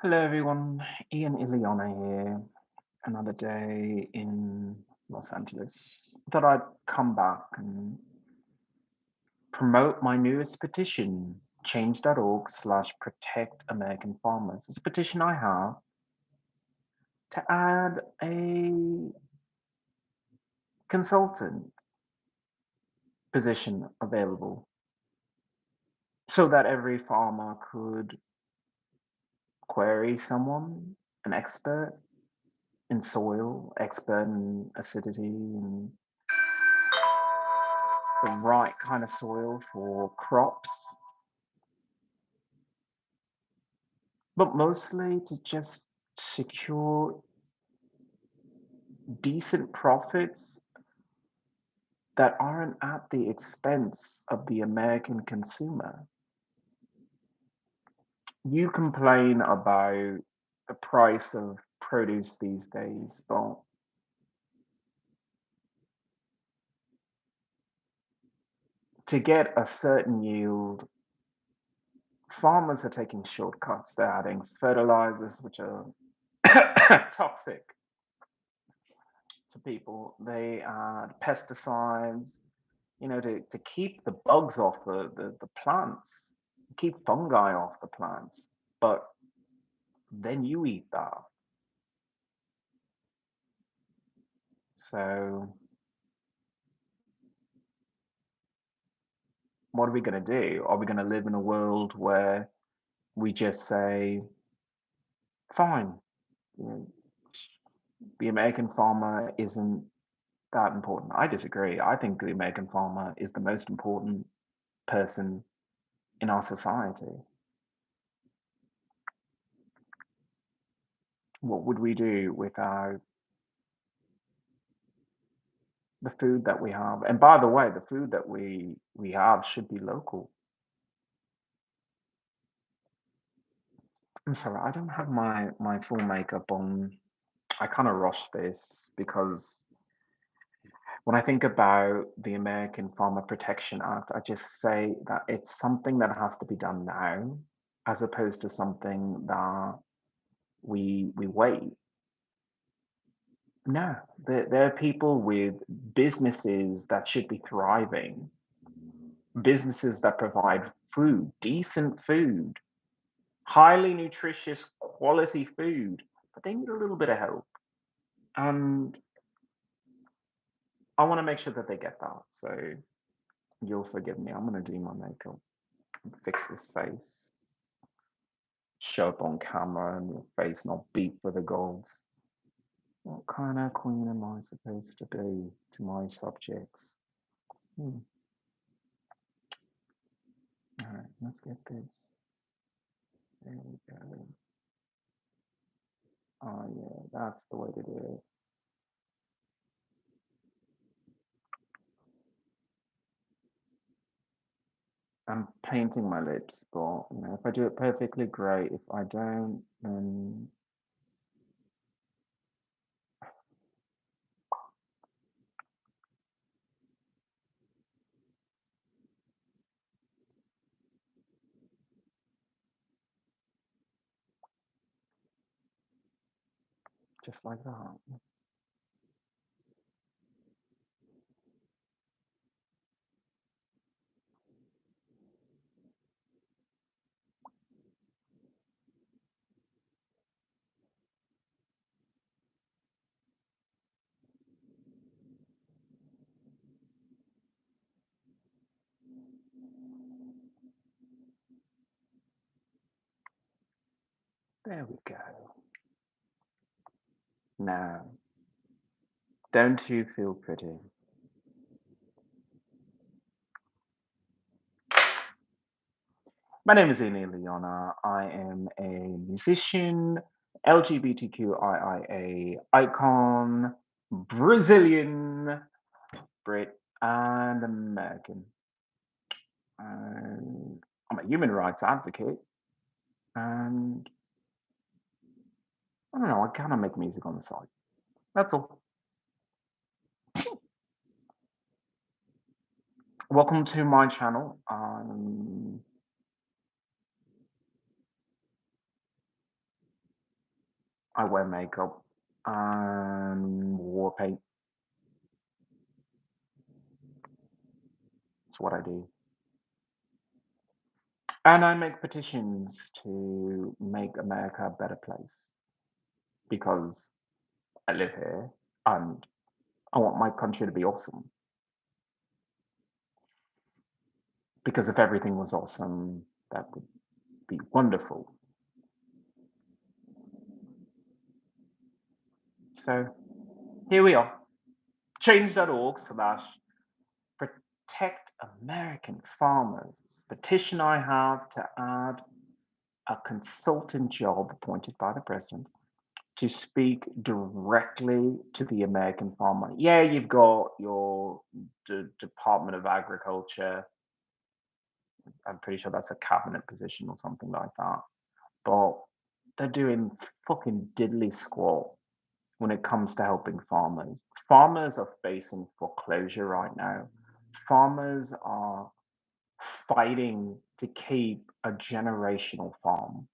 Hello everyone, XIlyana here. Another day in Los Angeles. Thought I'd come back and promote my newest petition, change.org/protect American farmers. It's a petition I have to add a consultant position available so that every farmer could query someone, an expert in soil, expert in acidity and the right kind of soil for crops, but mostly to just secure decent profits that aren't at the expense of the American consumer. You complain about the price of produce these days, but to get a certain yield, farmers are taking shortcuts. They're adding fertilizers, which are toxic to people. They add pesticides, to keep the bugs off the plants, keep fungi off the plants. But then you eat that. So what are we going to do? Are we going to live in a world where we just say, fine, the American farmer isn't that important? I disagree. I think the American farmer is the most important person in our society. What would we do without the food that we have? And by the way, the food that we have should be local. I'm sorry, I don't have my full makeup on. I kind of rushed this because when I think about the American Farmer Protection Act, I just say that it's something that has to be done now, as opposed to something that we wait. No, there are people with businesses that should be thriving, businesses that provide food, decent food, highly nutritious, quality food, but they need a little bit of help. And I want to make sure that they get that. So you'll forgive me. I'm going to do my makeup, fix this face, show up on camera, and your face not beat for the golds. What kind of queen am I supposed to be to my subjects? All right, let's get this. There we go. Oh yeah, that's the way to do it. I'm painting my lips, but if I do it perfectly, great. If I don't, then just like that. There we go. Now, don't you feel pretty? My name is XIlyana. I am a musician, LGBTQIA icon, Brazilian, Brit, and American. And I'm a human rights advocate, and I don't know, I kind of make music on the side. That's all. Welcome to my channel. I wear makeup and war paint. That's what I do. And I make petitions to make America a better place because I live here and I want my country to be awesome. Because if everything was awesome, that would be wonderful. So here we are. Change.org/protect American farmers. Petition I have to add a consultant job appointed by the president to speak directly to the American farmer. Yeah, you've got your Department of Agriculture. I'm pretty sure that's a cabinet position or something like that. But they're doing fucking diddly squat when it comes to helping farmers. Farmers are facing foreclosure right now. Farmers are fighting to keep a generational farm.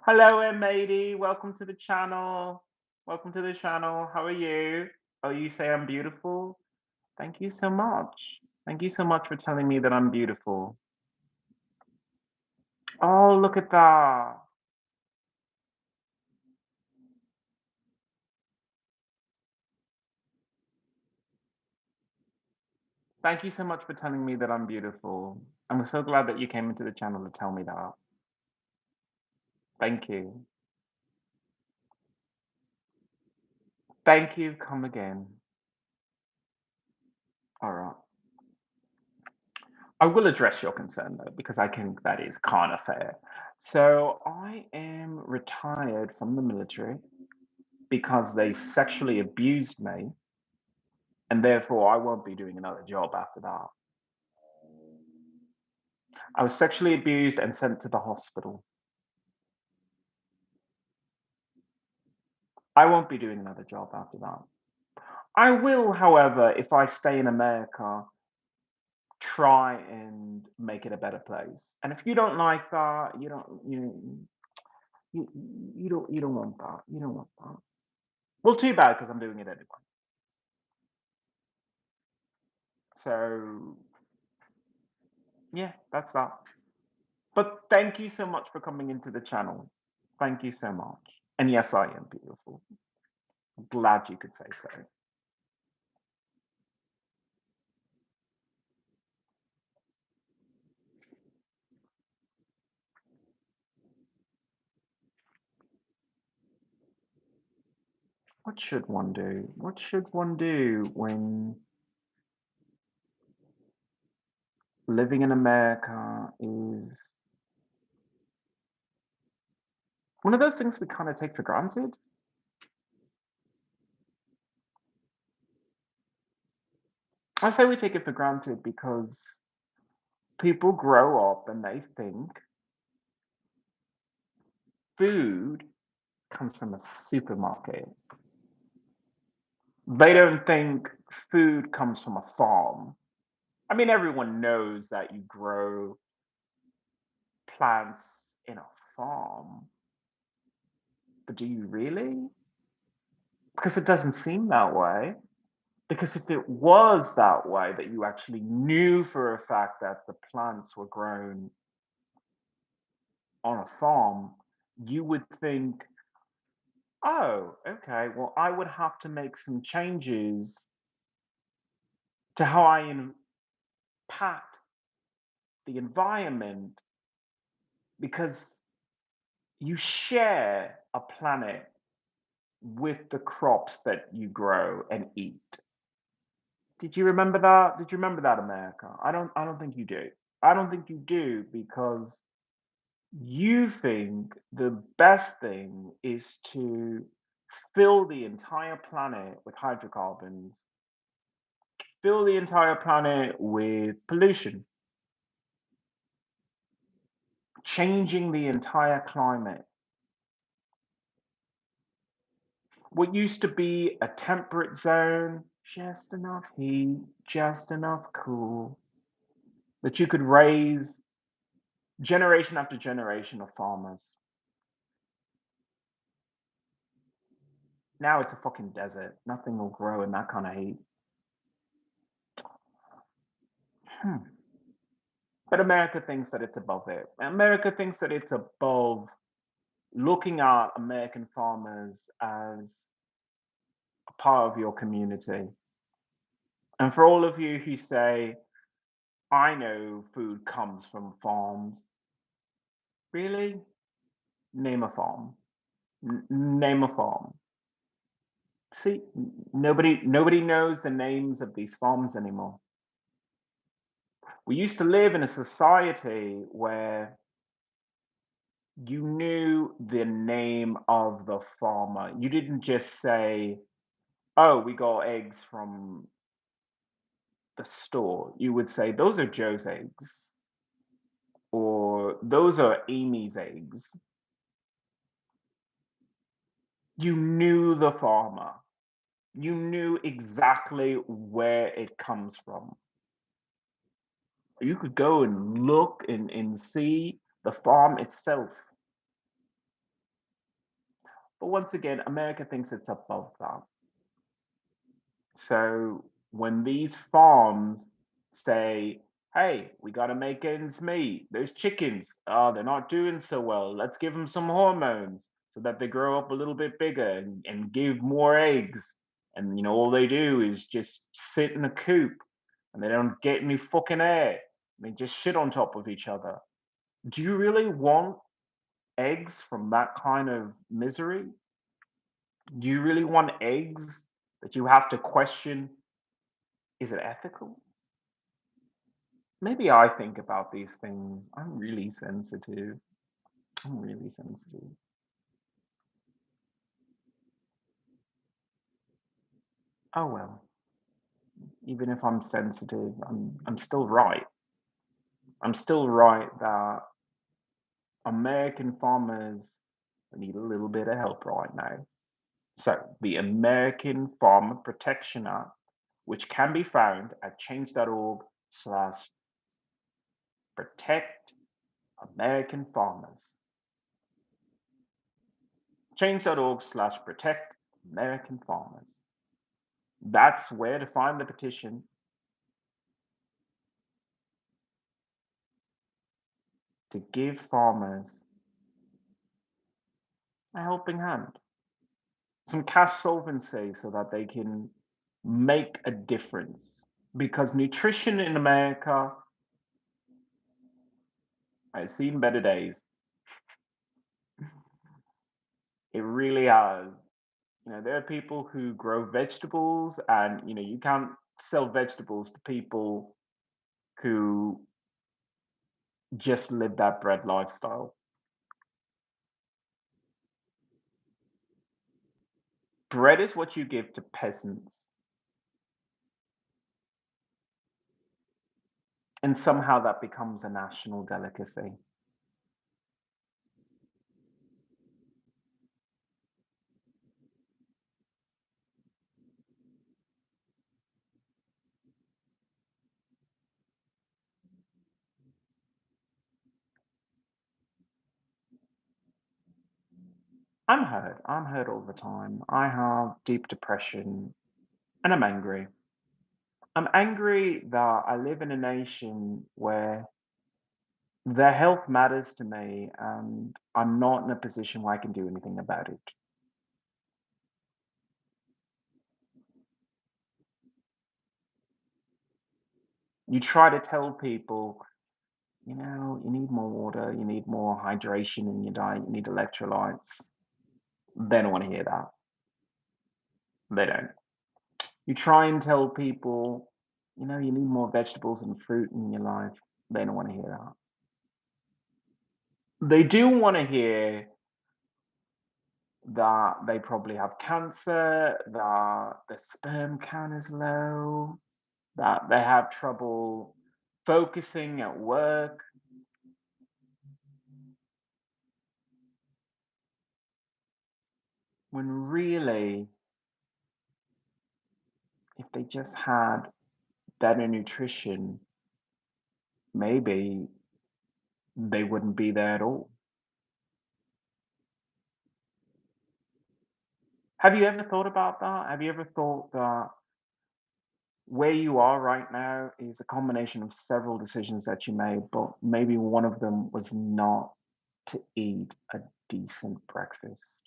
Hello, M80. Welcome to the channel. Welcome to the channel. How are you? Oh, you say I'm beautiful? Thank you so much. Thank you so much for telling me that I'm beautiful. Oh, look at that. Thank you so much for telling me that I'm beautiful. I'm so glad that you came into the channel to tell me that. Thank you. Thank you. Come again. All right. I will address your concern though, because I think that is kind of fair. So I am retired from the military because they sexually abused me, and therefore I won't be doing another job after that. I was sexually abused and sent to the hospital. I won't be doing another job after that. I will, however, if I stay in America, try and make it a better place. And if you don't like that, you, you don't want that. You don't want that. Well, too bad because I'm doing it anyway. So yeah, that's that. But thank you so much for coming into the channel. Thank you so much. And yes, I am beautiful. I'm glad you could say so. What should one do? What should one do when living in America is one of those things we kind of take for granted? I say we take it for granted because people grow up and they think food comes from a supermarket. They don't think food comes from a farm. I mean, everyone knows that you grow plants in a farm, but do you really? Because it doesn't seem that way. Because if it was that way, that you actually knew for a fact that the plants were grown on a farm, you would think, oh, okay, well, I would have to make some changes to how I impact the environment because you share a planet with the crops that you grow and eat. Did you remember that? Did you remember that, America? I don't think you do. I don't think you do because you think the best thing is to fill the entire planet with hydrocarbons, fill the entire planet with pollution, changing the entire climate. What used to be a temperate zone, just enough heat, just enough cool, that you could raise generation after generation of farmers. Now it's a fucking desert. Nothing will grow in that kind of heat. But America thinks that it's above it. America thinks that it's above looking at American farmers as a part of your community. And for all of you who say, I know food comes from farms, really? Name a farm. Name a farm. See, nobody knows the names of these farms anymore. We used to live in a society where you knew the name of the farmer. You didn't just say, oh, we got eggs from the store. You would say, those are Joe's eggs, or those are Amy's eggs. You knew the farmer. You knew exactly where it comes from. You could go and look and see the farm itself. But once again, America thinks it's above that. So when these farms say, hey, we got to make ends meet, those chickens, oh, they're not doing so well. Let's give them some hormones so that they grow up a little bit bigger and give more eggs. And, you know, all they do is just sit in a coop and they don't get any fucking air. They just shit on top of each other. Do you really want eggs from that kind of misery? Do you really want eggs that you have to question, is it ethical? Maybe I think about these things. I'm really sensitive. I'm really sensitive. Oh well, even if I'm sensitive, I'm still right. I'm still right that American farmers need a little bit of help right now. So the American Farmer Protection Act, which can be found at change.org/protect American farmers. Change.org/protect American farmers. That's where to find the petition to give farmers a helping hand, some cash solvency so that they can make a difference. Because nutrition in America, I've seen better days. It really has. You know, there are people who grow vegetables, and you know, you can't sell vegetables to people who just live that bread lifestyle. Bread is what you give to peasants. And somehow that becomes a national delicacy. I'm hurt. I'm hurt all the time. I have deep depression and I'm angry. I'm angry that I live in a nation where their health matters to me and I'm not in a position where I can do anything about it. You try to tell people, you know, you need more water, you need more hydration in your diet, you need electrolytes. They don't want to hear that. They don't. You try and tell people, you know, you need more vegetables and fruit in your life. They don't want to hear that. They do want to hear that they probably have cancer, that the sperm count is low, that they have trouble focusing at work. When really, if they just had better nutrition, maybe they wouldn't be there at all. Have you ever thought about that? Have you ever thought that where you are right now is a combination of several decisions that you made, but maybe one of them was not to eat a decent breakfast?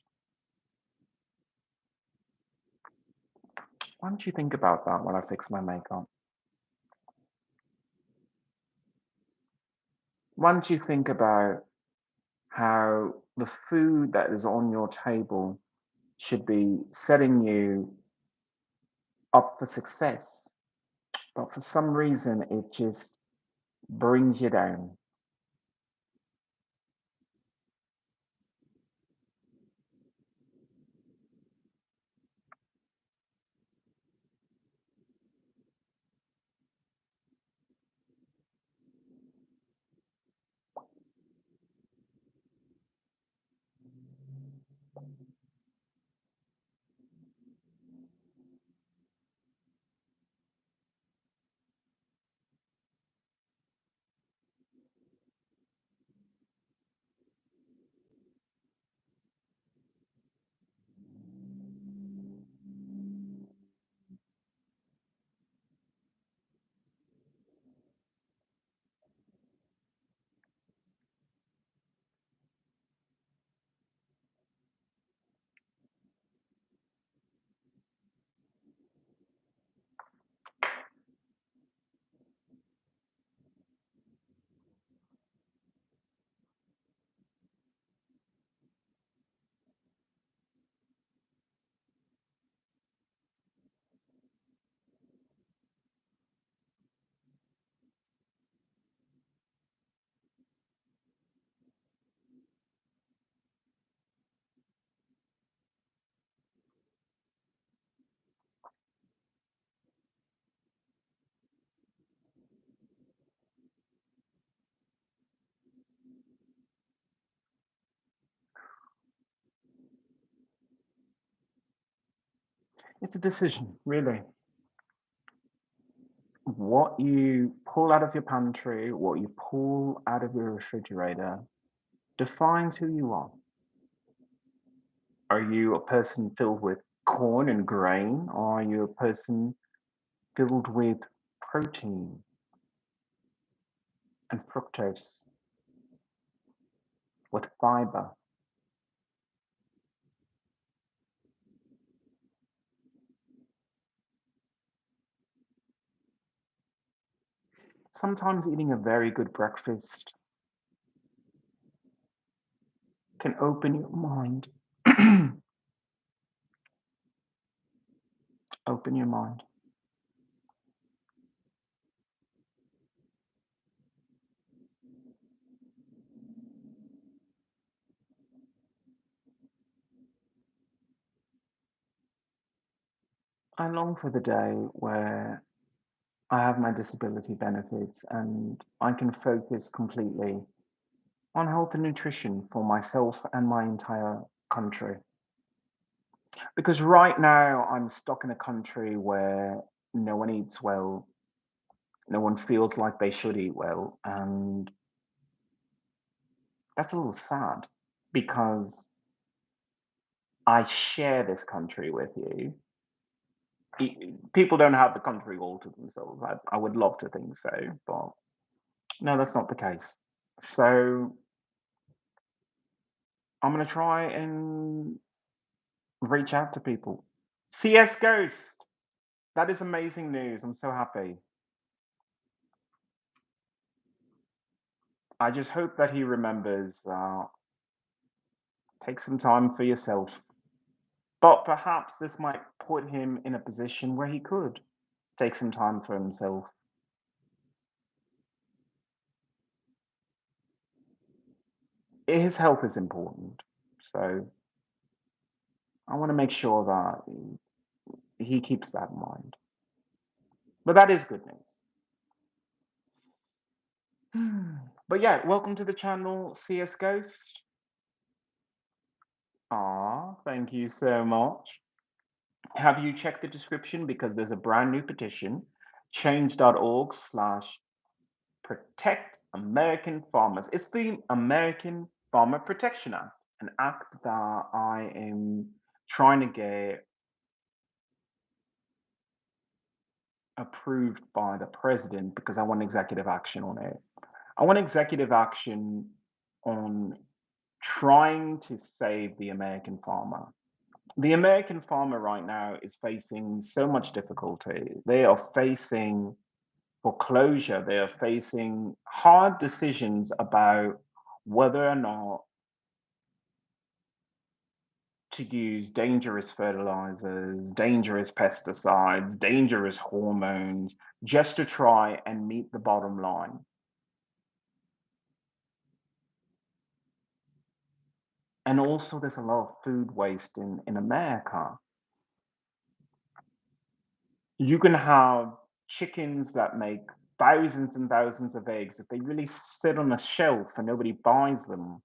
Why don't you think about that while I fix my makeup? Why don't you think about how the food that is on your table should be setting you up for success, but for some reason it just brings you down. It's a decision, really. What you pull out of your pantry, what you pull out of your refrigerator, defines who you are. Are you a person filled with corn and grain, or are you a person filled with protein and fructose, with fiber? Sometimes eating a very good breakfast can open your mind. Open your mind. I long for the day where I have my disability benefits and I can focus completely on health and nutrition for myself and my entire country. Because right now I'm stuck in a country where no one eats well, no one feels like they should eat well, and that's a little sad because I share this country with you. People don't have the country all to themselves. I would love to think so, but no, that's not the case. So I'm going to try and reach out to people. CS Ghost, that is amazing news. I'm so happy. I just hope that he remembers that take some time for yourself. But perhaps this might put him in a position where he could take some time for himself. His health is important. So I want to make sure that he keeps that in mind. But that is good news. But yeah, welcome to the channel, CS Ghost. Ah, thank you so much. Have you checked the description? Because there's a brand new petition, change.org/protect American farmers. It's the American Farmer Protection Act, an act that I am trying to get approved by the president because I want executive action on it. I want executive action on trying to save the American farmer. The American farmer right now is facing so much difficulty. They are facing foreclosure. They are facing hard decisions about whether or not to use dangerous fertilizers, dangerous pesticides, dangerous hormones, just to try and meet the bottom line. And also, there's a lot of food waste in America. You can have chickens that make thousands and thousands of eggs if they really sit on a shelf and nobody buys them.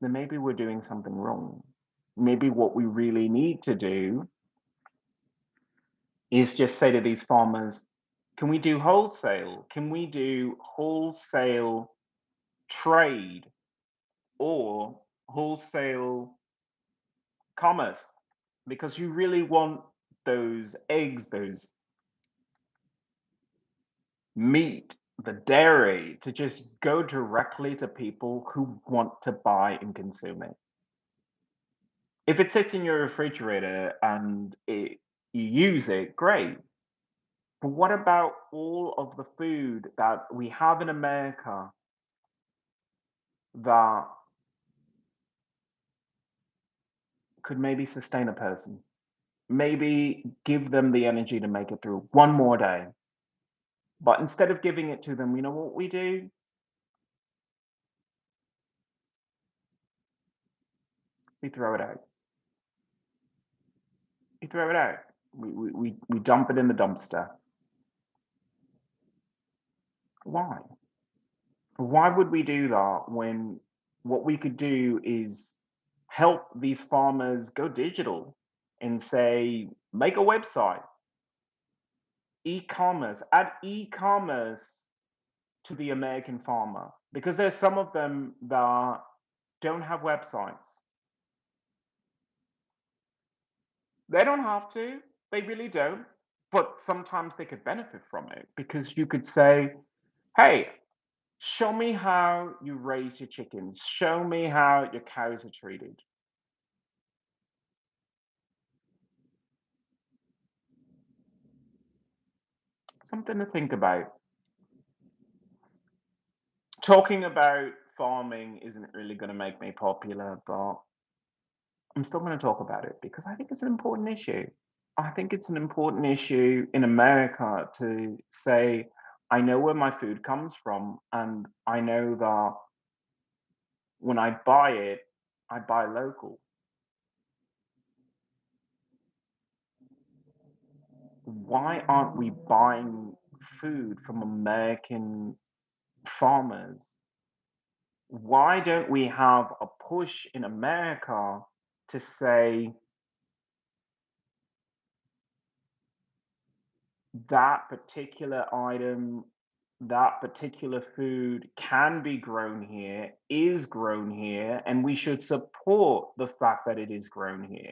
Then maybe we're doing something wrong. Maybe what we really need to do is just say to these farmers, can we do wholesale? Can we do wholesale trade or wholesale commerce? Because you really want those eggs, those meat, the dairy to just go directly to people who want to buy and consume it. If it sits in your refrigerator and you use it, great. But what about all of the food that we have in America that could maybe sustain a person? Maybe give them the energy to make it through one more day. But instead of giving it to them, you know what we do? We throw it out. We throw it out. We dump it in the dumpster. Why? Why would we do that when what we could do is help these farmers go digital and say, make a website, e-commerce, add e-commerce to the American farmer because there's some of them that don't have websites. They don't have to, they really don't, but sometimes they could benefit from it because you could say, hey, show me how you raise your chickens, show me how your cows are treated. Something to think about. Talking about farming isn't really going to make me popular, but I'm still going to talk about it because I think it's an important issue. I think it's an important issue in America to say, I know where my food comes from, and I know that when I buy it, I buy local. Why aren't we buying food from American farmers? Why don't we have a push in America to say that particular item, that particular food can be grown here, is grown here, and we should support the fact that it is grown here?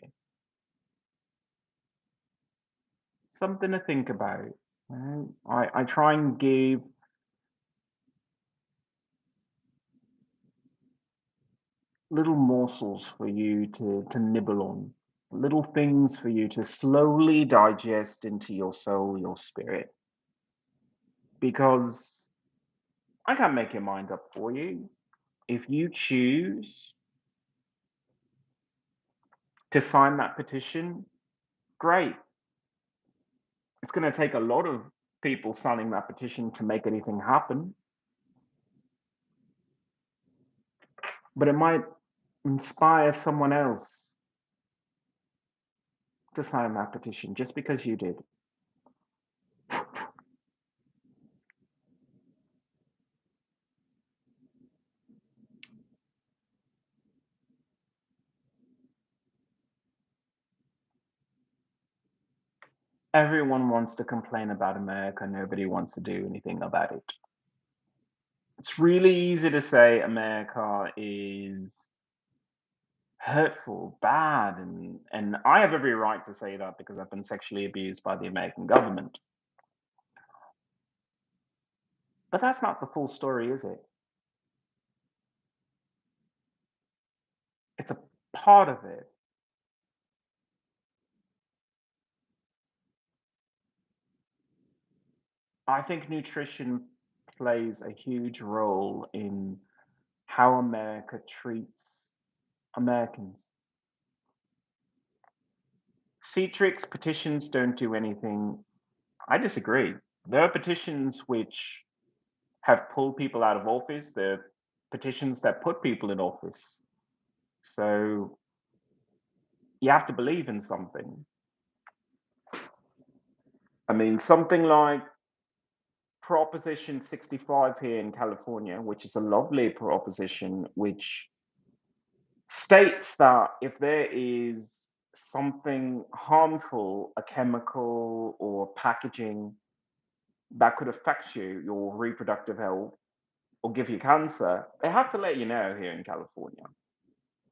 Something to think about. Right? I try and give little morsels for you to nibble on, little things for you to slowly digest into your soul, your spirit. Because I can't make your mind up for you. If you choose to sign that petition, great. It's going to take a lot of people signing that petition to make anything happen, but it might inspire someone else to sign that petition just because you did. Everyone wants to complain about America, nobody wants to do anything about it. It's really easy to say America is hurtful, bad, and I have every right to say that because I've been sexually abused by the American government. But that's not the full story, is it? It's a part of it. I think nutrition plays a huge role in how America treats Americans. Citrix petitions don't do anything. I disagree. There are petitions which have pulled people out of office. There are petitions that put people in office. So you have to believe in something. I mean, something like Proposition 65 here in California, which is a lovely proposition, which states that if there is something harmful, a chemical or packaging that could affect you, your reproductive health, or give you cancer, they have to let you know here in California.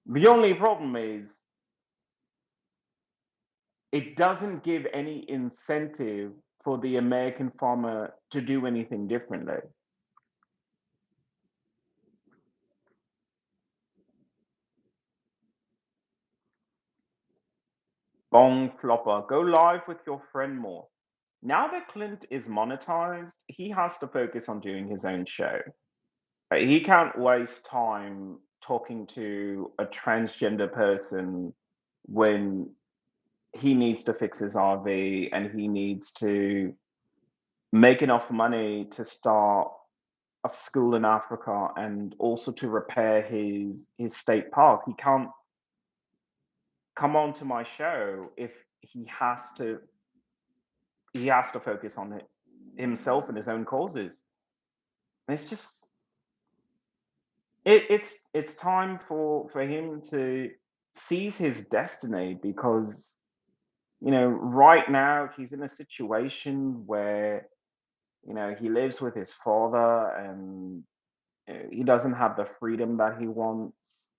The only problem is it doesn't give any incentive for the American farmer to do anything differently. Bong flopper, go live with your friend more. Now that Clint is monetized, he has to focus on doing his own show. He can't waste time talking to a transgender person when he needs to fix his RV and he needs to make enough money to start a school in Africa and also to repair his state park. He can't come on to my show if he has to focus on it himself and his own causes. And it's just it's time for him to seize his destiny because right now he's in a situation where he lives with his father and he doesn't have the freedom that he wants.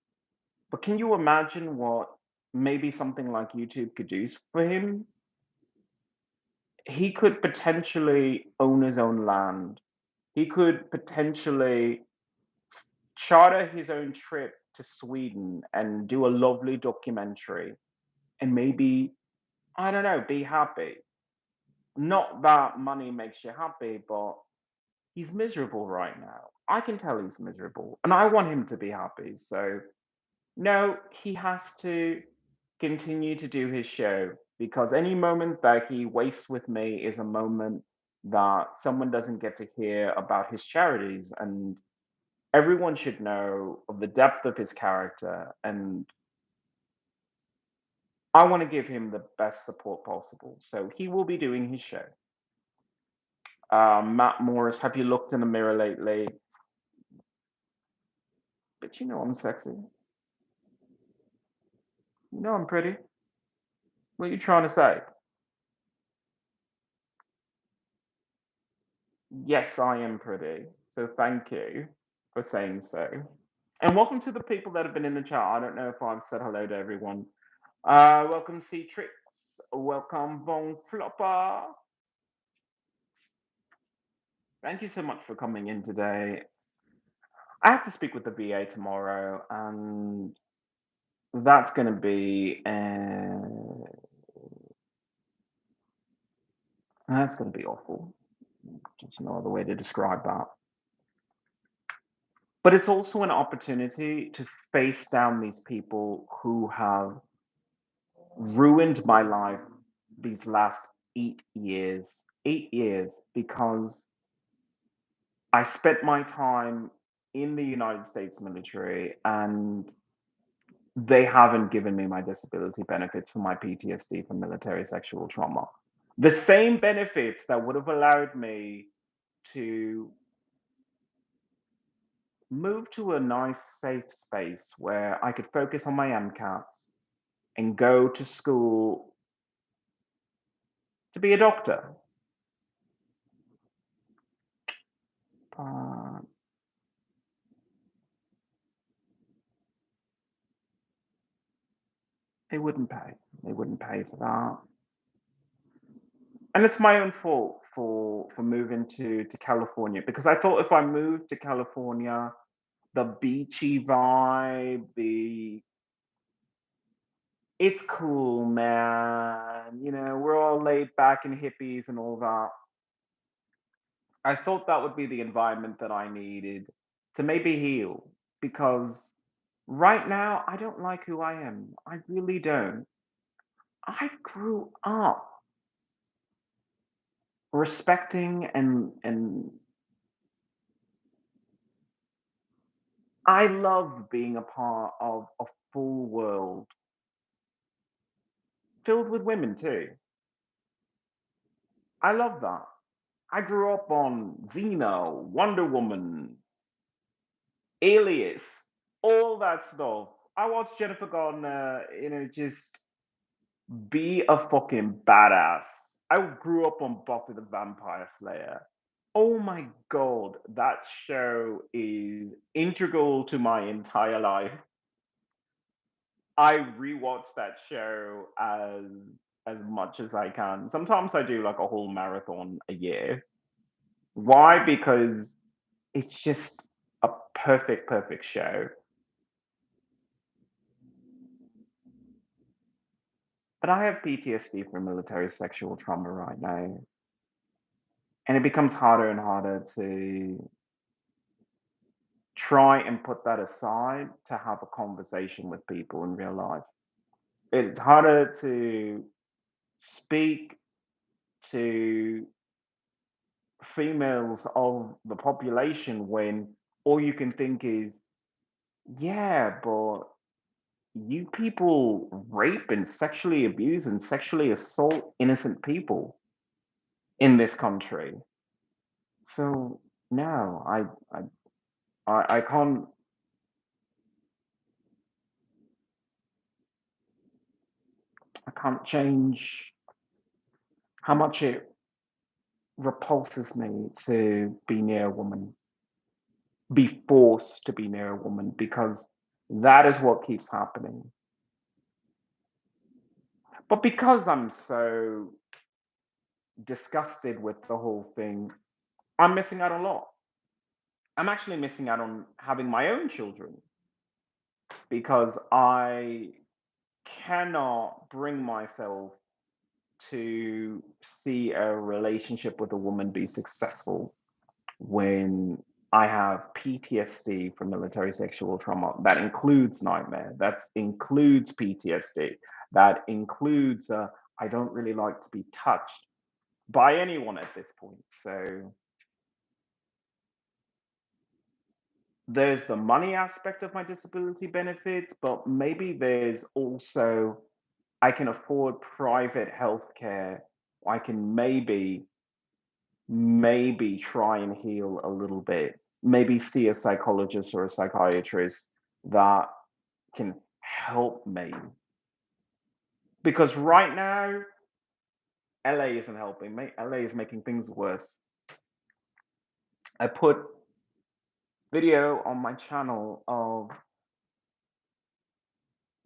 But can you imagine what maybe something like YouTube could do for him? He could potentially own his own land. He could potentially charter his own trip to Sweden and do a lovely documentary and maybe, I don't know, be happy. Not that money makes you happy, but he's miserable right now. I can tell he's miserable and I want him to be happy. So, no, he has to continue to do his show because any moment that he wastes with me is a moment that someone doesn't get to hear about his charities. And everyone should know of the depth of his character. And I want to give him the best support possible. So he will be doing his show. Matt Morris, have you looked in the mirror lately? But I'm sexy. I'm pretty. What are you trying to say? Yes, I am pretty. So thank you for saying so. And welcome to the people that have been in the chat. I don't know if I've said hello to everyone. Welcome Citrix. Welcome Bong Flopper. Thank you so much for coming in today. I have to speak with the VA tomorrow, and that's going to be awful. There's no other way to describe that. But it's also an opportunity to face down these people who have ruined my life these last 8 years. 8 years because I spent my time in the United States military and they haven't given me my disability benefits for my PTSD from military sexual trauma. The same benefits that would have allowed me to move to a nice, safe space where I could focus on my MCATs and go to school to be a doctor. But They wouldn't pay. They wouldn't pay for that. And it's my own fault for moving to California, because I thought if I moved to California, the beachy vibe, the it's cool, man. We're all laid back and hippies and all that. I thought that would be the environment that I needed to maybe heal, because right now I don't like who I am. I really don't. I grew up respecting and I love being a part of a full world filled with women too. I love that. I grew up on Xena, Wonder Woman, Alias, all that stuff. I watched Jennifer Gardner, just be a fucking badass. I grew up on Buffy the Vampire Slayer. Oh my god, that show is integral to my entire life. I rewatch that show as much as I can. Sometimes I do like a whole marathon a year. Why? Because it's just a perfect show. But I have PTSD from military sexual trauma right now, and it becomes harder and harder to try and put that aside to have a conversation with people in real life. It's harder to speak to females of the population when all you can think is, yeah, but you people rape and sexually abuse and sexually assault innocent people in this country. So no, I can't. I can't change how much it repulses me to be near a woman, be forced to be near a woman, because that is what keeps happening. But because I'm so disgusted with the whole thing, I'm missing out on a lot. I'm actually missing out on having my own children, because I cannot bring myself to see a relationship with a woman be successful when I have PTSD from military sexual trauma. That includes nightmare. That includes PTSD. That includes I don't really like to be touched by anyone at this point. So there's the money aspect of my disability benefits, but maybe there's also I can afford private healthcare. I can maybe try and heal a little bit. Maybe see a psychologist or a psychiatrist that can help me. Because right now, LA isn't helping me. LA is making things worse. I put video on my channel of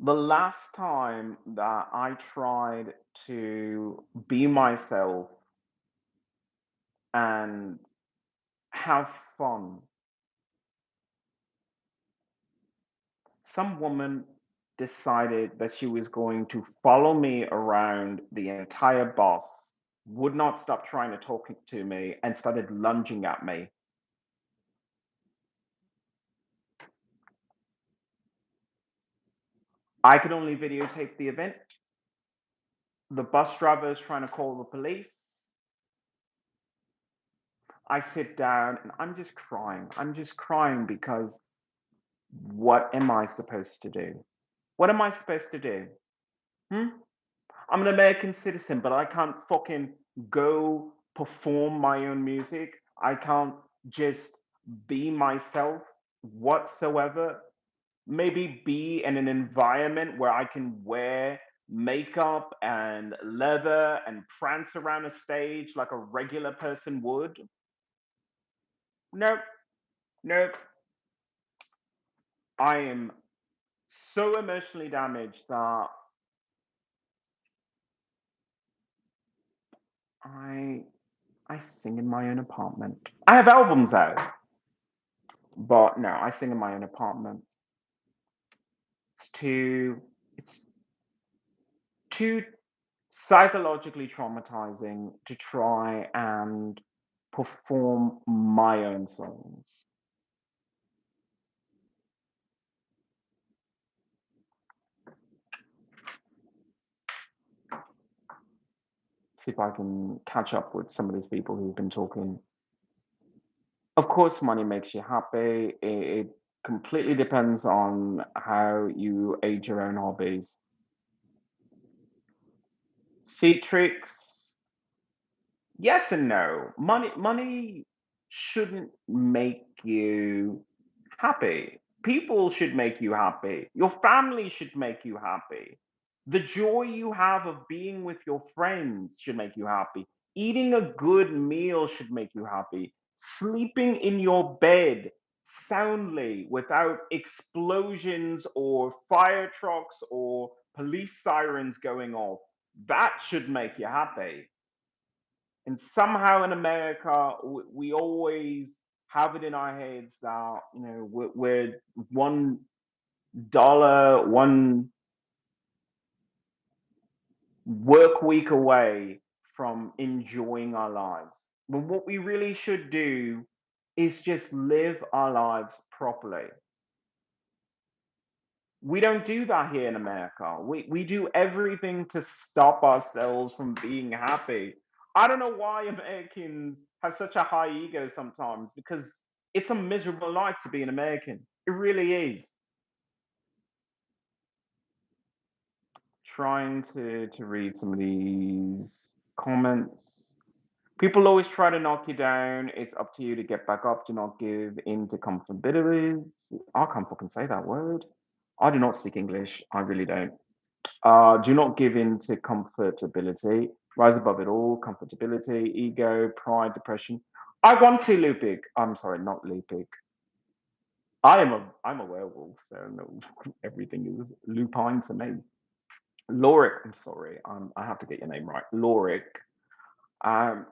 the last time that I tried to be myself and have fun. Some woman decided that she was going to follow me around the entire bus, would not stop trying to talk to me, and started lunging at me. I could only videotape the event. The bus driver is trying to call the police. I sit down and I'm just crying. I'm just crying because what am I supposed to do? What am I supposed to do? Hmm? I'm an American citizen, but I can't fucking go perform my own music. I can't just be myself whatsoever. Maybe be in an environment where I can wear makeup and leather and prance around a stage like a regular person would. Nope, nope. I am so emotionally damaged that I I sing in my own apartment. I have albums out, but no, I sing in my own apartment. It's it's too psychologically traumatizing to try and perform my own songs. See if I can catch up with some of these people who've been talking. Of course, money makes you happy. It completely depends on how you aid your own hobbies. Seat tricks, yes and no. Money shouldn't make you happy. People should make you happy. Your family should make you happy. The joy you have of being with your friends should make you happy. Eating a good meal should make you happy. Sleeping in your bed soundly without explosions or fire trucks or police sirens going off, that should make you happy. And somehow in America, we always have it in our heads that we're $1, one work week away from enjoying our lives. But what we really should do is just live our lives properly. We don't do that here in America. We do everything to stop ourselves from being happy. I don't know why Americans have such a high ego sometimes because it's a miserable life to be an American. It really is. Trying to read some of these comments. People always try to knock you down. It's up to you to get back up. Do not give in to comfortability. I can't fucking say that word. I do not speak English. I really don't. Do not give in to comfortability. Rise above it all. Comfortability, ego, pride, depression. I want to, Lupig. I'm sorry, not Lupig. I'm a werewolf, so no, everything is lupine to me. Lorik, I'm sorry. I have to get your name right. Lorik. Um,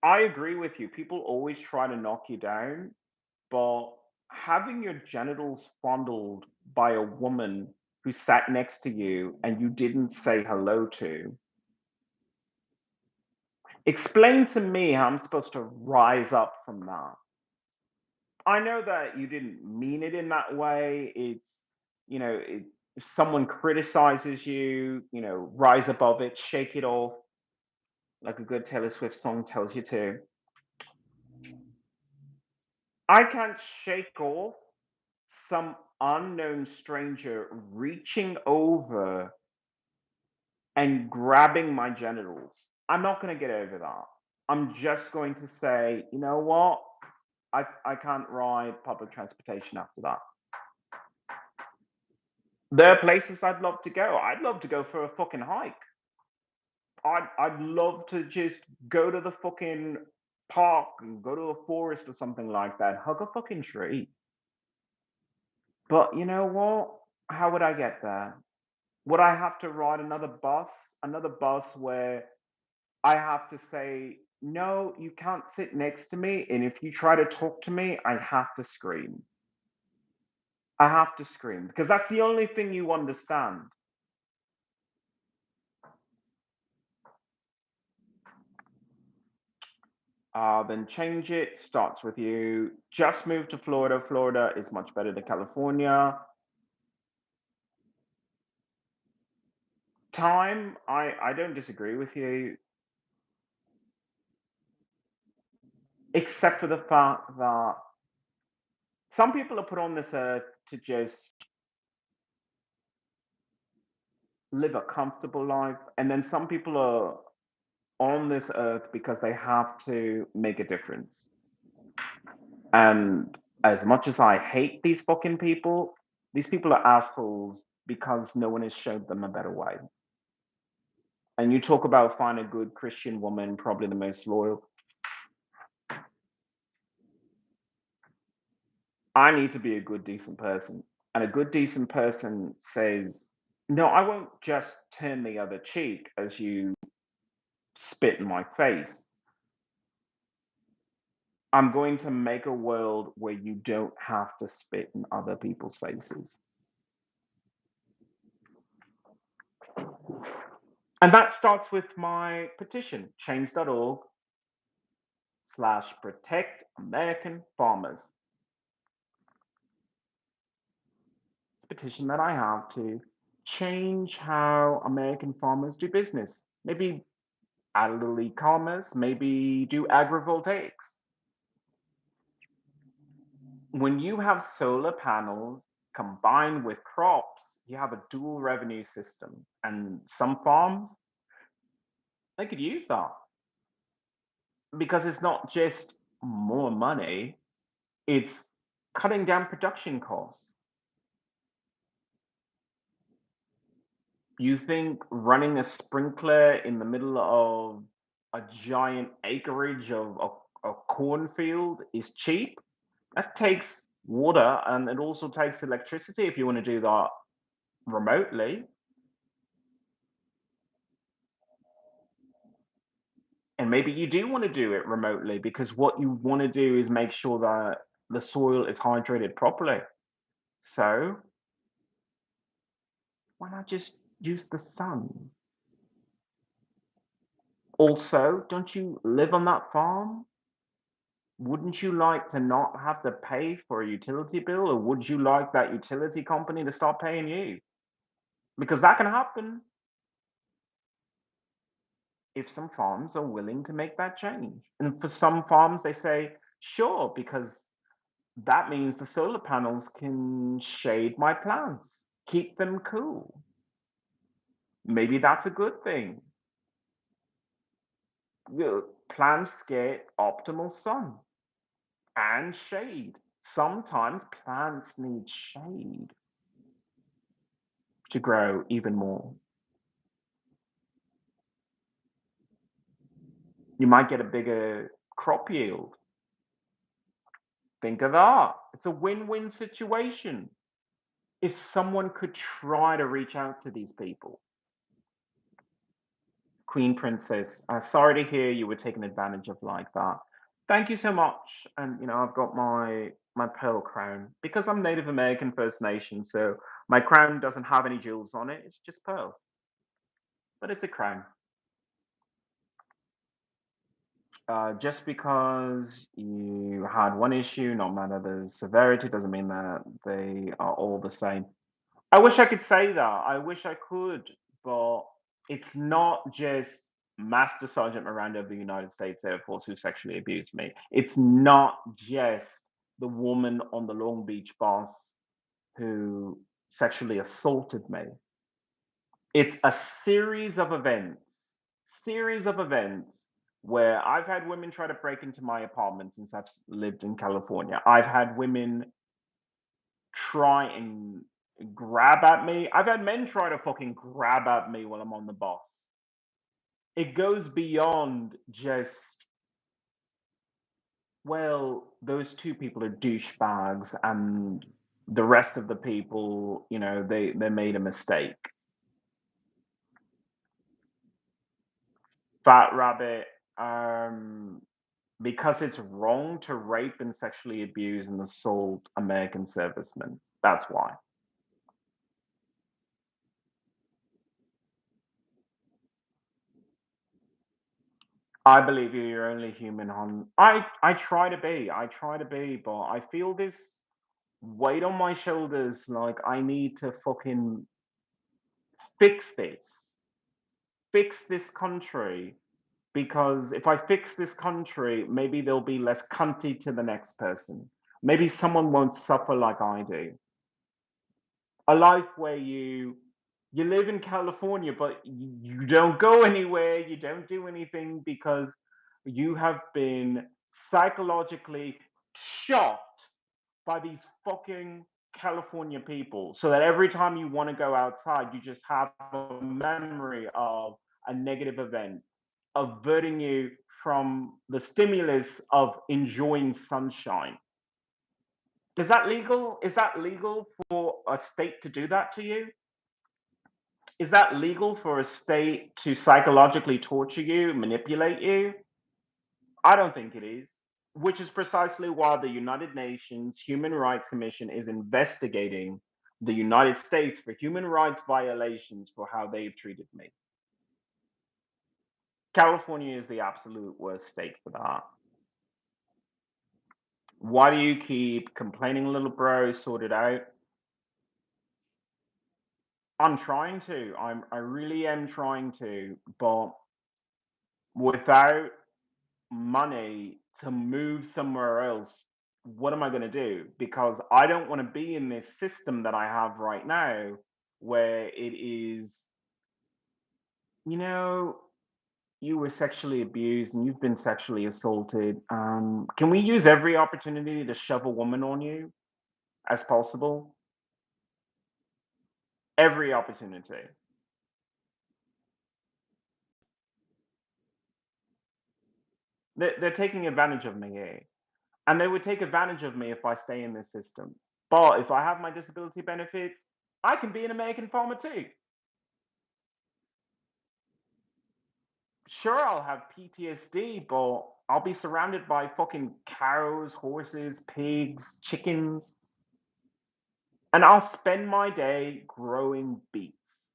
I agree with you. People always try to knock you down, but having your genitals fondled by a woman who sat next to you and you didn't say hello to, explain to me how I'm supposed to rise up from that. I know that you didn't mean it in that way. If someone criticizes you, rise above it, shake it off, like a good Taylor Swift song tells you to. I can't shake off some unknown stranger reaching over and grabbing my genitals. I'm not going to get over that. I'm just going to say, you know what? I can't ride public transportation after that. There are places I'd love to go. I'd love to go for a fucking hike. I'd love to just go to the fucking park and go to a forest or something like that. Hug a fucking tree. But you know what? How would I get there? Would I have to ride another bus? Another bus where I have to say, no, you can't sit next to me. And if you try to talk to me, I have to scream. I have to scream because that's the only thing you understand. Then change it. Starts with you. Just move to Florida. Florida is much better than California. Time, I don't disagree with you, except for the fact that some people are put on this earth to just live a comfortable life, and then some people are on this earth because they have to make a difference. And as much as I hate these people are assholes because no one has showed them a better way. And you talk about find a good Christian woman, probably the most loyal. I need to be a good, decent person. And a good, decent person says, no, I won't just turn the other cheek, as you spit in my face. I'm going to make a world where you don't have to spit in other people's faces. And that starts with my petition, change.org/protect American farmers. It's a petition that I have to change how American farmers do business. Maybe add a little e-commerce, maybe do agrivoltaics. When you have solar panels combined with crops, you have a dual revenue system. And some farms, they could use that because it's not just more money, it's cutting down production costs. You think running a sprinkler in the middle of a giant acreage of a cornfield is cheap? That takes water and it also takes electricity if you want to do that remotely. And maybe you do want to do it remotely because what you want to do is make sure that the soil is hydrated properly. So why not just use the sun? Also, don't you live on that farm? Wouldn't you like to not have to pay for a utility bill, or would you like that utility company to start paying you? Because that can happen if some farms are willing to make that change. And for some farms, they say, sure, because that means the solar panels can shade my plants, keep them cool. Maybe that's a good thing. Plants get optimal sun and shade. Sometimes plants need shade to grow even more. You might get a bigger crop yield. Think of that. It's a win-win situation. If someone could try to reach out to these people. Queen Princess, sorry to hear you were taken advantage of like that. Thank you so much. And I've got my pearl crown because I'm Native American First Nation, so my crown doesn't have any jewels on it. It's just pearls, but it's a crown. Just because you had one issue, no matter the severity, doesn't mean that they are all the same. I wish I could say that. I wish I could, but it's not just Master Sergeant Miranda of the United States Air Force who sexually abused me. It's not just the woman on the Long Beach bus who sexually assaulted me. It's a series of events where I've had women try to break into my apartment since I've lived in California. I've had women try and grab at me. I've had men try to fucking grab at me while I'm on the bus. It goes beyond just, well, those two people are douchebags and the rest of the people, they made a mistake. Fat Rabbit, because it's wrong to rape and sexually abuse and assault American servicemen. That's why. I believe you're only human on I try to be. But I feel this weight on my shoulders like I need to fucking fix this. Fix this country. Because if I fix this country, maybe there'll be less cunty to the next person. Maybe someone won't suffer like I do. A life where you live in California, but you don't go anywhere, you don't do anything because you have been psychologically shocked by these fucking California people. So that every time you want to go outside, you just have a memory of a negative event, averting you from the stimulus of enjoying sunshine. Is that legal? Is that legal for a state to do that to you? Is that legal for a state to psychologically torture you, manipulate you? I don't think it is, which is precisely why the United Nations Human Rights Commission is investigating the United States for human rights violations for how they've treated me. California is the absolute worst state for that. Why do you keep complaining, little bro? Sort it out. I'm trying to. I really am trying to, but without money to move somewhere else, what am I going to do? Because I don't want to be in this system that I have right now where it is, you know, you were sexually abused and you've been sexually assaulted. Can we use every opportunity to shove a woman on you as possible? Every opportunity. They're taking advantage of me here. And they would take advantage of me if I stay in this system. But if I have my disability benefits, I can be an American farmer too. Sure, I'll have PTSD, but I'll be surrounded by fucking cows, horses, pigs, chickens, and I'll spend my day growing beets.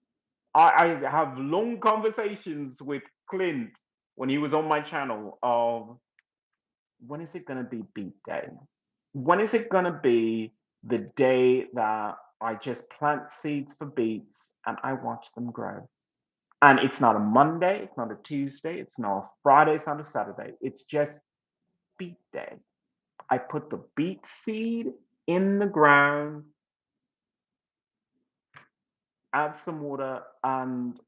I have long conversations with Clint when he was on my channel of when is it going to be beet day? When is it going to be the day that I just plant seeds for beets and I watch them grow? And it's not a Monday, it's not a Tuesday, it's not a Friday, it's not a Saturday. It's just beet day. I put the beet seed in the ground, add some water, and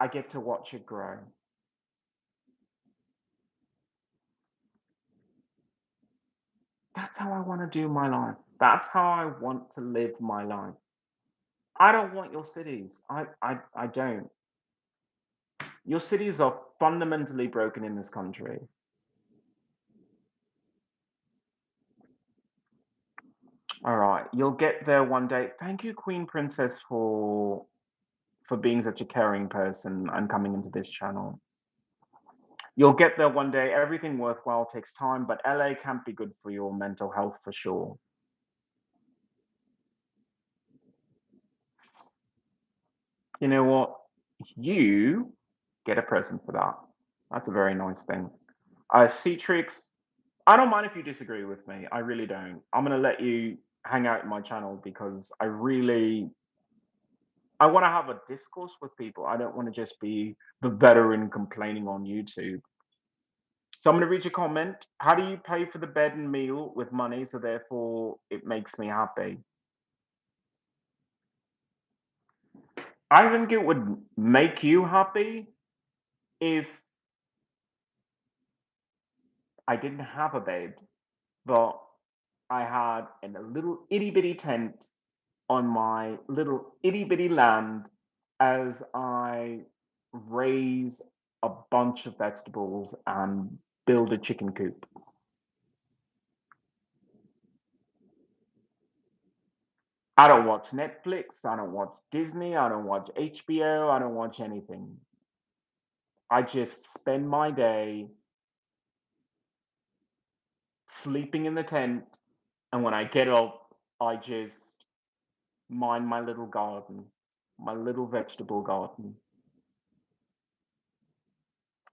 I get to watch it grow. That's how I want to do my life. That's how I want to live my life. I don't want your cities. I don't. Your cities are fundamentally broken in this country. All right, you'll get there one day. Thank you, Queen Princess, for being such a caring person and coming into this channel. You'll get there one day. Everything worthwhile takes time, but LA can't be good for your mental health for sure. You know what? You get a present for that. That's a very nice thing. Citrix, I don't mind if you disagree with me. I really don't. I'm gonna let you hang out in my channel because I want to have a discourse with people. I don't want to just be the veteran complaining on YouTube. So I'm going to read your comment. How do you pay for the bed and meal with money? So therefore, it makes me happy. I think it would make you happy if I didn't have a bed, but I had in a little itty bitty tent on my little itty bitty land as I raise a bunch of vegetables and build a chicken coop. I don't watch Netflix, I don't watch Disney, I don't watch HBO, I don't watch anything. I just spend my day sleeping in the tent, and when I get up, I just mind my little garden, my little vegetable garden.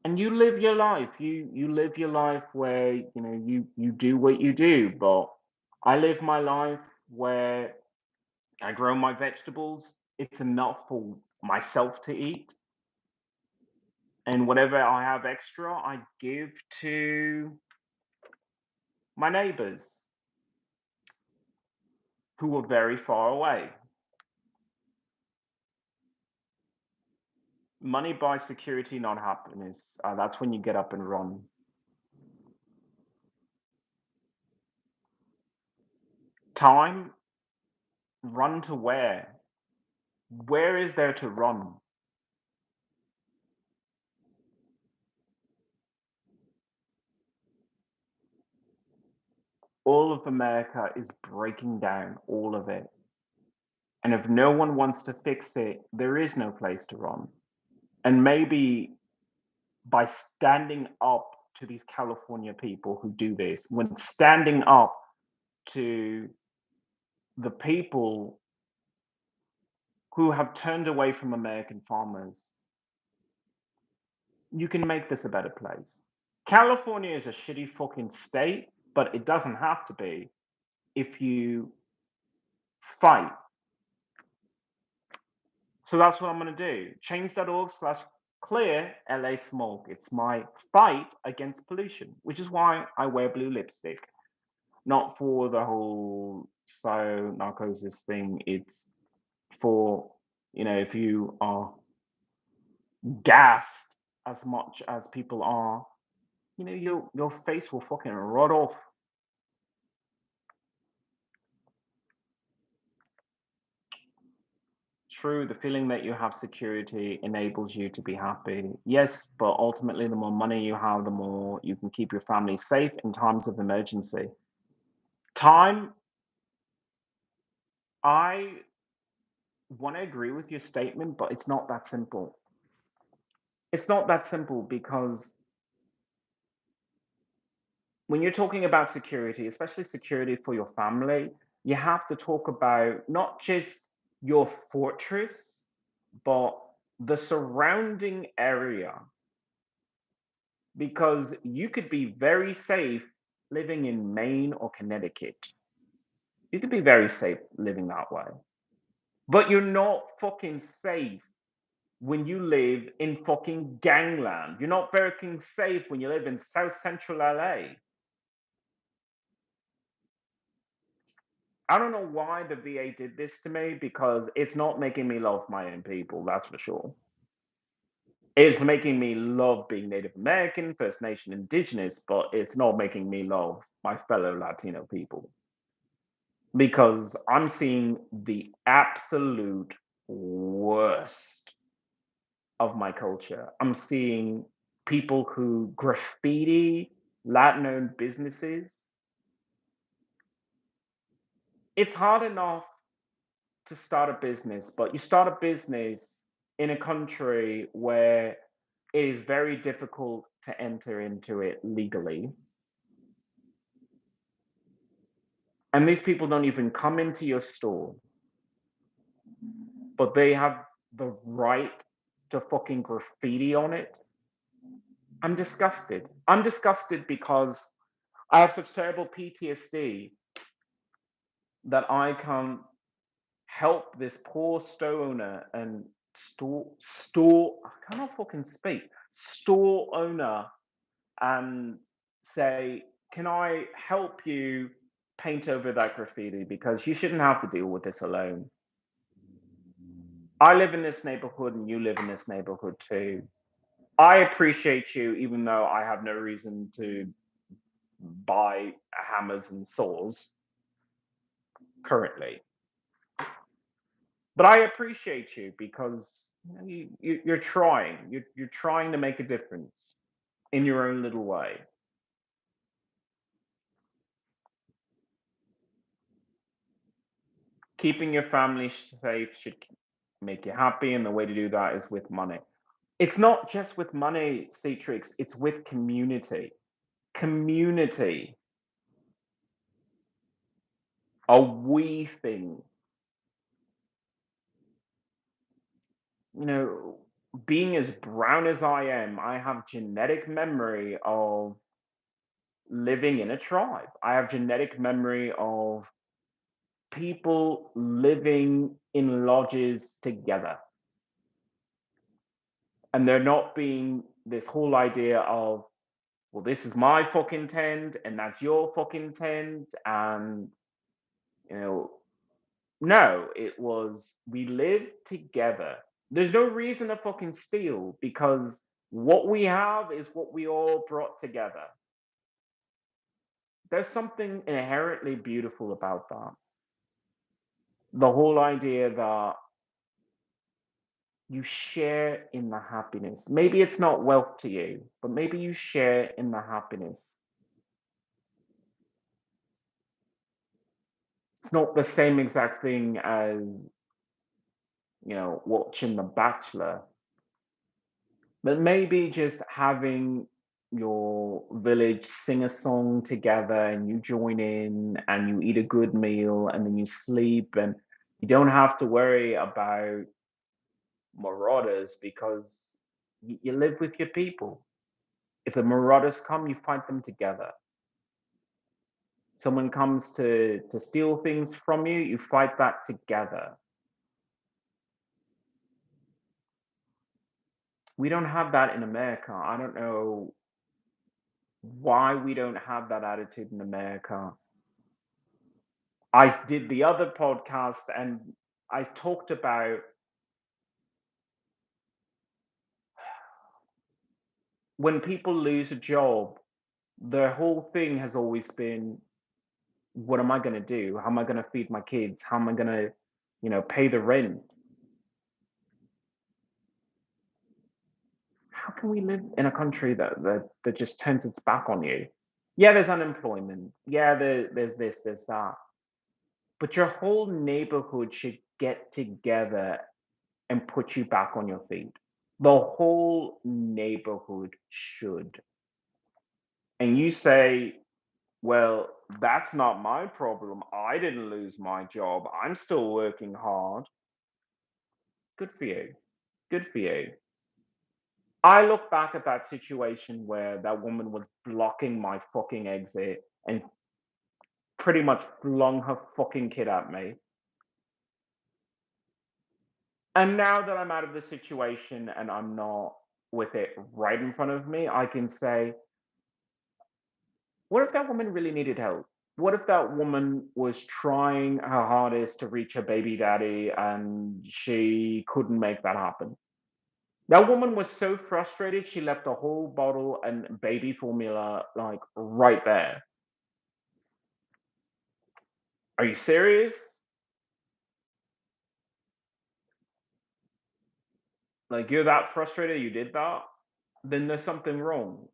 And you live your life. You live your life where you do what you do, but I live my life where I grow my vegetables. It's enough for myself to eat. And whatever I have extra, I give to my neighbors who are very far away. Money buys security, not happiness. That's when you get up and run. Time, run to where? Where is there to run? All of America is breaking down, all of it. And if no one wants to fix it, there is no place to run. And maybe by standing up to these California people who do this, when standing up to the people who have turned away from American farmers, you can make this a better place. California is a shitty fucking state, but it doesn't have to be if you fight. So that's what I'm going to do. Change.org/clear LA smoke. It's my fight against pollution, which is why I wear blue lipstick. Not for the whole narcosis thing. It's for, if you are gassed as much as people are, your face will fucking rot off. True, the feeling that you have security enables you to be happy. Yes, but ultimately, the more money you have, the more you can keep your family safe in times of emergency. I want to agree with your statement, but it's not that simple. It's not that simple because when you're talking about security, especially security for your family, you have to talk about not just your fortress, but the surrounding area. Because you could be very safe living in Maine or Connecticut. You could be very safe living that way. But you're not fucking safe when you live in fucking gangland. You're not fucking safe when you live in South Central LA. I don't know why the VA did this to me because it's not making me love my own people, that's for sure. It's making me love being Native American, First Nation, Indigenous, but it's not making me love my fellow Latino people. Because I'm seeing the absolute worst of my culture. I'm seeing people who graffiti Latin-owned businesses. It's hard enough to start a business, but you start a business in a country where it is very difficult to enter into it legally. And these people don't even come into your store, but they have the right to fucking graffiti on it. I'm disgusted. I'm disgusted because I have such terrible PTSD that I can't help this poor store owner and I cannot fucking speak, store owner, and say, can I help you paint over that graffiti because you shouldn't have to deal with this alone. I live in this neighborhood and you live in this neighborhood too. I appreciate you even though I have no reason to buy hammers and saws currently. But I appreciate you because you're trying. You're trying to make a difference in your own little way. Keeping your family safe should make you happy, and the way to do that is with money. It's not just with money, Citrix, it's with community. Community. A we thing. Being as brown as I am, I have genetic memory of living in a tribe. I have genetic memory of people living in lodges together. And there not being this whole idea of, well, this is my fucking tent and that's your fucking tent. And, no, it was, we live together. There's no reason to fucking steal because what we have is what we all brought together. There's something inherently beautiful about that. The whole idea that you share in the happiness. Maybe it's not wealth to you, but maybe you share in the happiness. It's not the same exact thing as watching The Bachelor, but maybe just having your village sing a song together and you join in and you eat a good meal and then you sleep and you don't have to worry about marauders because you live with your people. If the marauders come, you fight them together. Someone comes to steal things from you, you fight that together. We don't have that in America. I don't know why we don't have that attitude in America. I did the other podcast and I talked about when people lose a job, their whole thing has always been, what am I going to do? How am I going to feed my kids? How am I going to, pay the rent? How can we live in a country that just turns its back on you? Yeah, there's unemployment. Yeah, there's this, there's that. But your whole neighborhood should get together and put you back on your feet. The whole neighborhood should. And you say, well, that's not my problem. I didn't lose my job. I'm still working hard. Good for you. Good for you. I look back at that situation where that woman was blocking my fucking exit and pretty much flung her fucking kid at me. And now that I'm out of the situation and I'm not with it right in front of me, I can say, what if that woman really needed help? What if that woman was trying her hardest to reach her baby daddy and she couldn't make that happen? That woman was so frustrated, she left a whole bottle and baby formula like right there. Are you serious? Like you're that frustrated you did that? Then there's something wrong.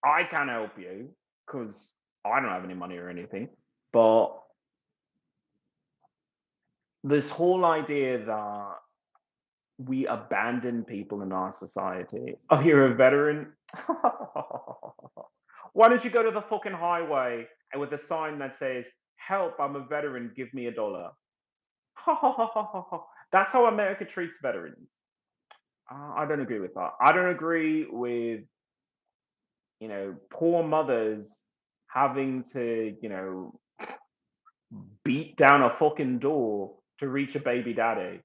I can't help you because I don't have any money or anything. But this whole idea that we abandon people in our society. Oh, you're a veteran? Why don't you go to the fucking highway and with a sign that says, help, I'm a veteran, give me $1? That's how America treats veterans. I don't agree with that. I don't agree with, poor mothers having to, beat down a fucking door to reach a baby daddy.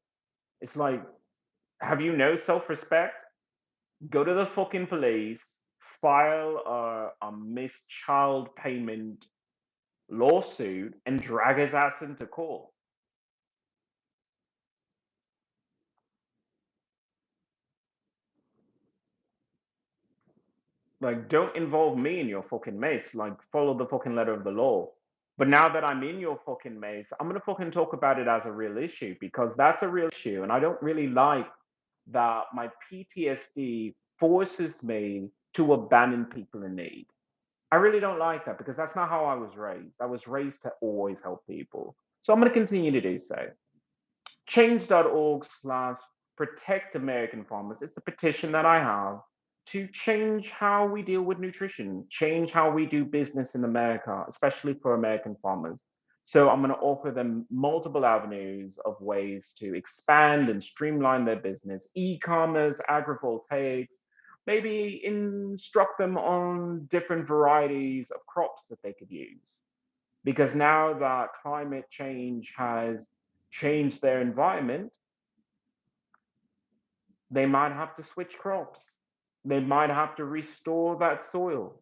It's like, have you no self-respect? Go to the fucking police, file a missed child payment lawsuit, and drag his ass into court. Like, don't involve me in your fucking mess. Like, follow the fucking letter of the law. But now that I'm in your fucking mess, I'm gonna fucking talk about it as a real issue because that's a real issue, and I don't really like that my PTSD forces me to abandon people in need. I really don't like that because that's not how I was raised. I was raised to always help people. So I'm going to continue to do so. Change.org/protect American farmers. It's the petition that I have to change how we deal with nutrition, change how we do business in America, especially for American farmers. So I'm going to offer them multiple avenues of ways to expand and streamline their business, e-commerce, agrivoltaics, maybe instruct them on different varieties of crops that they could use. Because now that climate change has changed their environment, they might have to switch crops. They might have to restore that soil.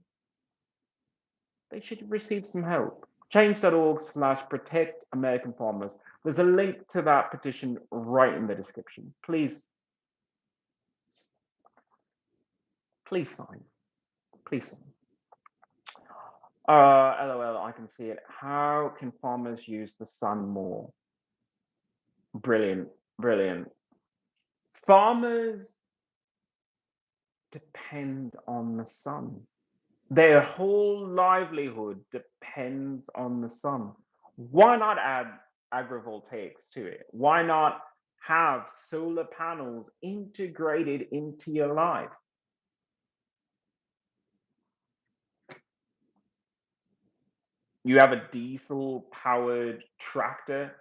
They should receive some help. Change.org/protect American farmers. There's a link to that petition right in the description. Please sign. Please sign. LOL, I can see it. How can farmers use the sun more? Brilliant, brilliant. Farmers depend on the sun. Their whole livelihood depends on the sun. Why not add agrivoltaics to it? Why not have solar panels integrated into your life. You have a diesel powered tractor,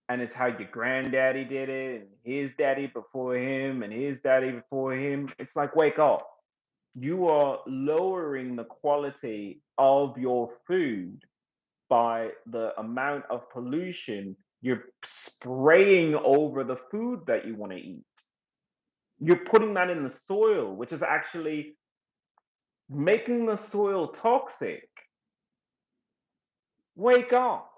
and it's how your granddaddy did it, and his daddy before him, and his daddy before him. It's like, wake up. You are lowering the quality of your food by the amount of pollution you're spraying over the food that you want to eat. You're putting that in the soil, which is actually making the soil toxic. Wake up.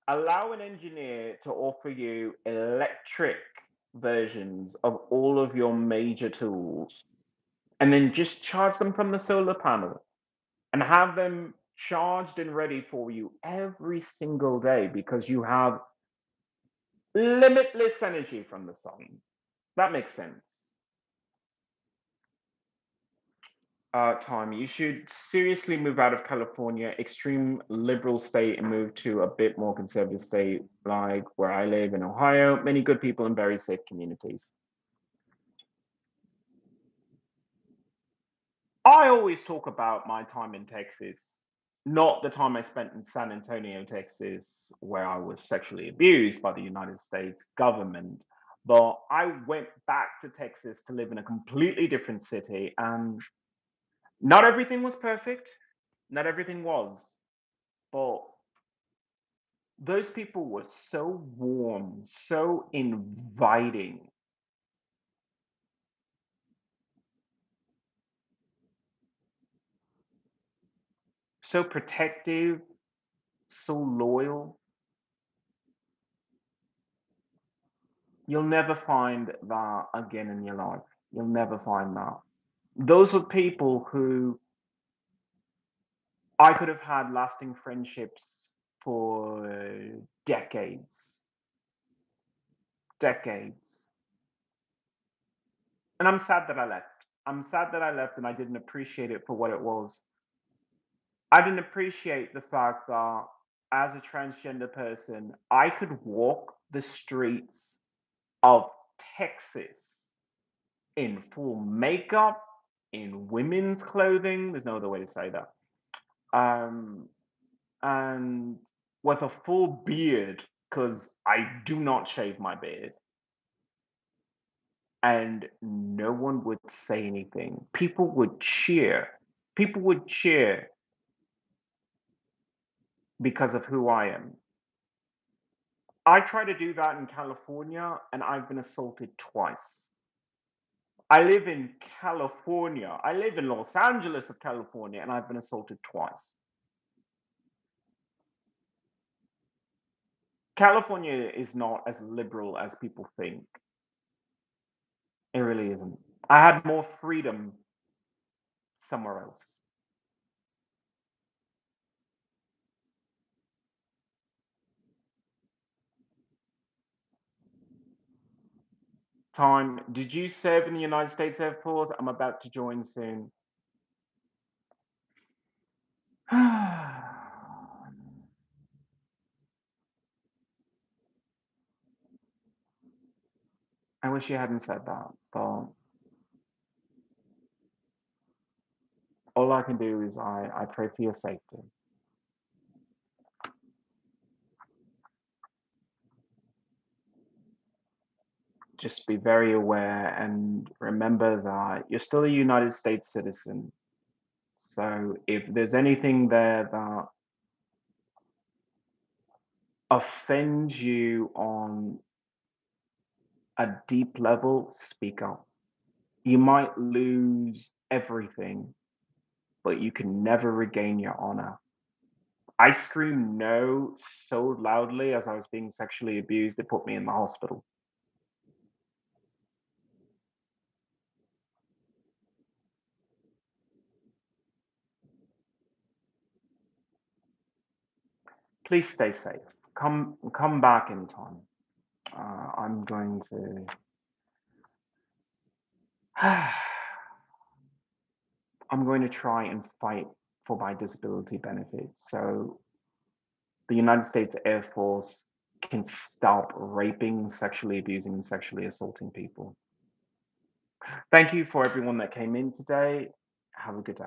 Allow an engineer to offer you electric versions of all of your major tools, and then just charge them from the solar panel and have them charged and ready for you every single day, because you have limitless energy from the sun. That makes sense. Time, you should seriously move out of California, extreme liberal state, and move to a bit more conservative state, like where I live in Ohio. Many good people and very safe communities. I always talk about my time in Texas, not the time I spent in San Antonio, Texas, where I was sexually abused by the United States government. But I went back to Texas to live in a completely different city, and not everything was perfect. Not everything was. But those people were so warm, so inviting, so protective, so loyal. You'll never find that again in your life. You'll never find that. Those were people who I could have had lasting friendships for decades. Decades. And I'm sad that I left. I'm sad that I left and I didn't appreciate it for what it was. I didn't appreciate the fact that as a transgender person, I could walk the streets of Texas in full makeup, in women's clothing. There's no other way to say that. Um, and with a full beard, because I do not shave my beard. And no one would say anything. People would cheer. People would cheer because of who I am. I try to do that in California, and I've been assaulted twice. I live in California. I live in Los Angeles of California, and I've been assaulted twice. California is not as liberal as people think. It really isn't. I had more freedom somewhere else. Time, did you serve in the United States Air Force? I'm about to join soon. I wish you hadn't said that, but all I can do is I pray for your safety. Just be very aware and remember that you're still a United States citizen. So if there's anything there that offends you on a deep level, speak up. You might lose everything, but you can never regain your honor. I screamed no so loudly as I was being sexually abused, it put me in the hospital. Please stay safe. Come back anytime. I'm going to I'm going to try and fight for my disability benefits. So the United States Air Force can stop raping, sexually abusing, and sexually assaulting people. Thank you for everyone that came in today. Have a good day.